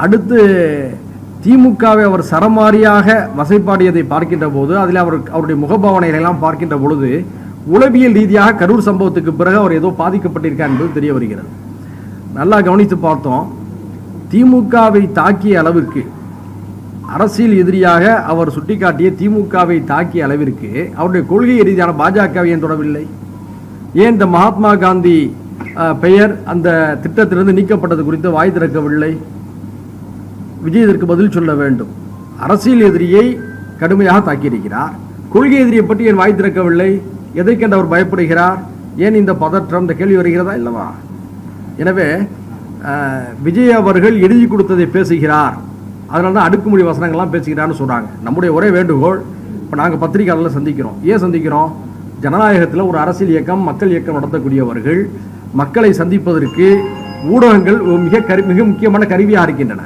அடுத்து திமுகவை அவர் சரமாரியாக வசைப்பாடியதை பார்க்கின்ற போது அதில் அவருடைய முகபாவனைகளை எல்லாம் பார்க்கின்ற பொழுது உளவியல் ரீதியாக கரூர் சம்பவத்துக்கு பிறகு அவர் ஏதோ பாதிக்கப்பட்டிருக்கார் என்பது தெரிய வருகிறது. நல்லா கவனித்து பார்த்தோம். திமுகவை தாக்கிய அளவிற்கு, அரசியல் எதிரியாக அவர் சுட்டிக்காட்டிய திமுகவை தாக்கிய அளவிற்கு அவருடைய கொள்கை ரீதியான பாஜகவை ஏன் தொடவில்லை? ஏன் இந்த மகாத்மா காந்தி பெயர் அந்த திட்டத்திலிருந்து நீக்கப்பட்டது குறித்து வாய் திறக்கவில்லை? விஜய் இதற்கு பதில் சொல்ல வேண்டும். அரசியல் எதிரியை கடுமையாக தாக்கியிருக்கிறார், கொள்கை எதிரியை பற்றி ஏன் வாய் திறக்கவில்லை? எதை கண்டு அவர் பயப்படுகிறார்? ஏன் இந்த பதற்றம், இந்த கேள்வி வருகிறதா இல்லவா? எனவே விஜய் அவர்கள் எழுதி கொடுத்ததை பேசுகிறார், அதனால தான் அடுக்குமொழி வசனங்கள்லாம் பேசுகிறான்னு சொல்கிறாங்க. நம்முடைய ஒரே வேண்டுகோள், இப்போ நாங்கள் பத்திரிகையாளர்களை சந்திக்கிறோம். ஏன் சந்திக்கிறோம்? ஜனநாயகத்தில் ஒரு அரசியல் இயக்கம், மக்கள் இயக்கம் நடத்தக்கூடியவர்கள் மக்களை சந்திப்பதற்கு ஊடகங்கள் மிக முக்கியமான கருவியாக இருக்கின்றன.